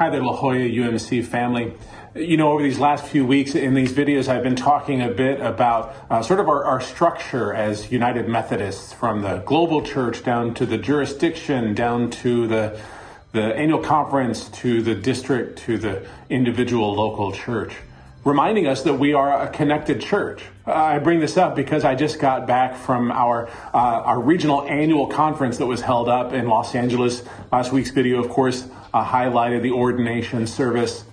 Hi there, La Jolla UMC family. You know, over these last few weeks in these videos, I've been talking a bit about sort of our structure as United Methodists, from the global church down to the jurisdiction, down to the annual conference, to the district, to the individual local church, reminding us that we are a connected church. I bring this up because I just got back from our regional annual conference that was held up in Los Angeles. Last week's video, of course, highlighted the ordination service.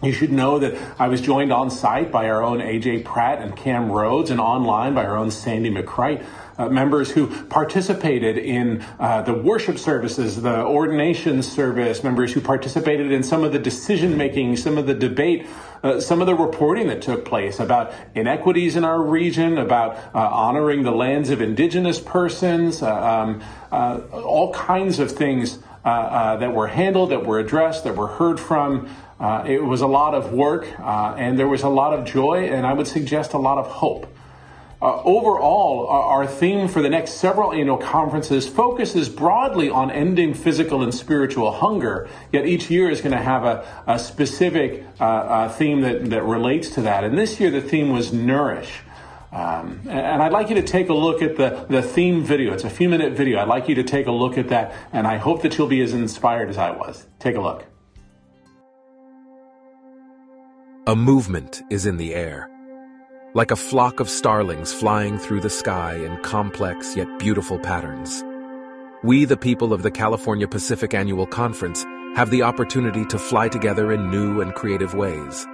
You should know that I was joined on site by our own AJ Pratt and Cam Rhodes, and online by our own Sandy McCright, members who participated in the worship services, the ordination service, members who participated in some of the decision-making, some of the debate, some of the reporting that took place about inequities in our region, about honoring the lands of indigenous persons, all kinds of things that were handled, that were addressed, that were heard from. It was a lot of work, and there was a lot of joy, and I would suggest a lot of hope. Overall, our theme for the next several annual conferences focuses broadly on ending physical and spiritual hunger, yet each year is going to have a specific theme that relates to that. And this year the theme was Nourish. And I'd like you to take a look at the theme video. It's a few-minute video. I'd like you to take a look at that, and I hope that you'll be as inspired as I was. Take a look. A movement is in the air, like a flock of starlings flying through the sky in complex yet beautiful patterns. We, the people of the California Pacific Annual Conference, have the opportunity to fly together in new and creative ways.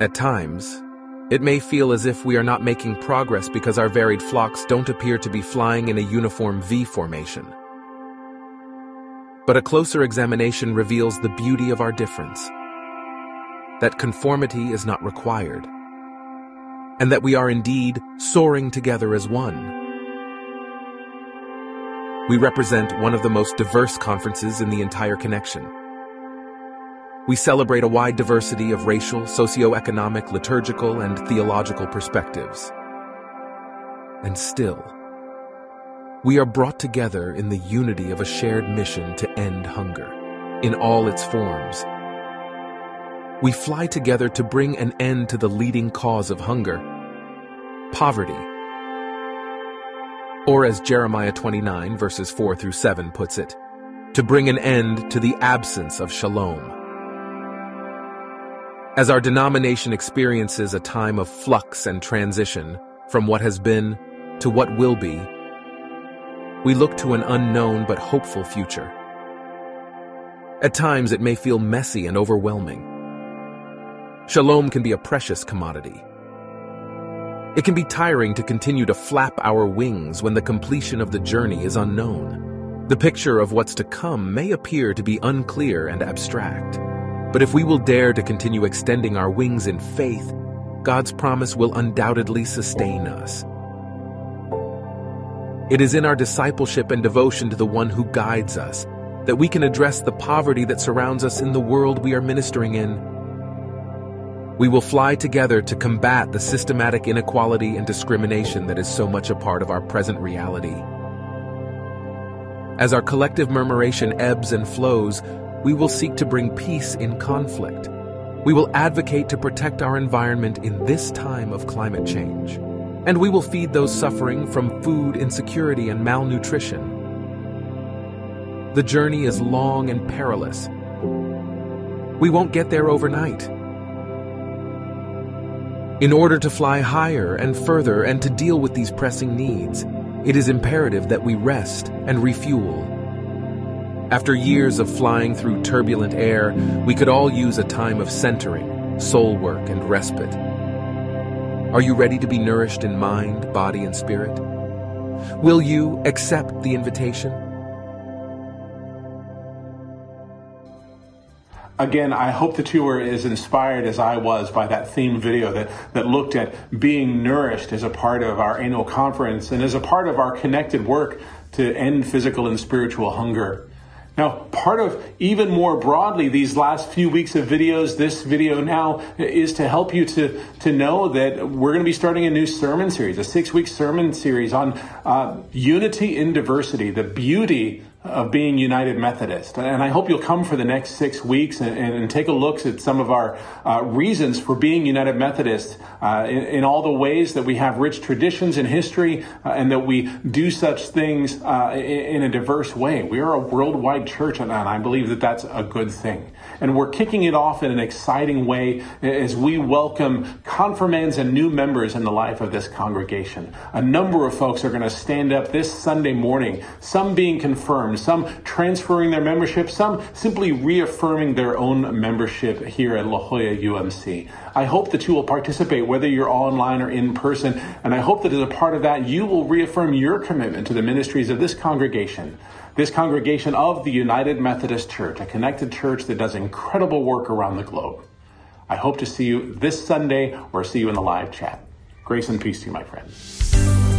At times, it may feel as if we are not making progress because our varied flocks don't appear to be flying in a uniform V formation. But a closer examination reveals the beauty of our difference, that conformity is not required, and that we are indeed soaring together as one. We represent one of the most diverse conferences in the entire connection. We celebrate a wide diversity of racial, socioeconomic, liturgical, and theological perspectives. And still, we are brought together in the unity of a shared mission to end hunger, in all its forms. We fly together to bring an end to the leading cause of hunger, poverty. Or as Jeremiah 29, verses 4 through 7 puts it, to bring an end to the absence of shalom. As our denomination experiences a time of flux and transition from what has been to what will be, we look to an unknown but hopeful future. At times it may feel messy and overwhelming. Shalom can be a precious commodity. It can be tiring to continue to flap our wings when the completion of the journey is unknown. The picture of what's to come may appear to be unclear and abstract. But if we will dare to continue extending our wings in faith, God's promise will undoubtedly sustain us. It is in our discipleship and devotion to the one who guides us that we can address the poverty that surrounds us in the world we are ministering in. We will fly together to combat the systematic inequality and discrimination that is so much a part of our present reality. As our collective murmuration ebbs and flows, we will seek to bring peace in conflict. We will advocate to protect our environment in this time of climate change. And we will feed those suffering from food insecurity and malnutrition. The journey is long and perilous. We won't get there overnight. In order to fly higher and further and to deal with these pressing needs, it is imperative that we rest and refuel. After years of flying through turbulent air, we could all use a time of centering, soul work, and respite. Are you ready to be nourished in mind, body, and spirit? Will you accept the invitation? Again, I hope that you were as inspired as I was by that theme video that looked at being nourished as a part of our annual conference and as a part of our connected work to end physical and spiritual hunger. Now, part of even more broadly these last few weeks of videos, this video now is to help you to know that we're going to be starting a new sermon series, a 6-week sermon series on unity in diversity, the beauty of being United Methodist. And I hope you'll come for the next 6 weeks and take a look at some of our reasons for being United Methodist in all the ways that we have rich traditions in history and that we do such things in a diverse way. We are a worldwide church, and I believe that that's a good thing. And we're kicking it off in an exciting way as we welcome confirmands and new members in the life of this congregation. A number of folks are going to stand up this Sunday morning, some being confirmed, some transferring their membership, some simply reaffirming their own membership here at LJUMC. I hope that you will participate, whether you're online or in person, and I hope that as a part of that, you will reaffirm your commitment to the ministries of this congregation of the United Methodist Church, a connected church that does incredible work around the globe. I hope to see you this Sunday or see you in the live chat. Grace and peace to you, my friends.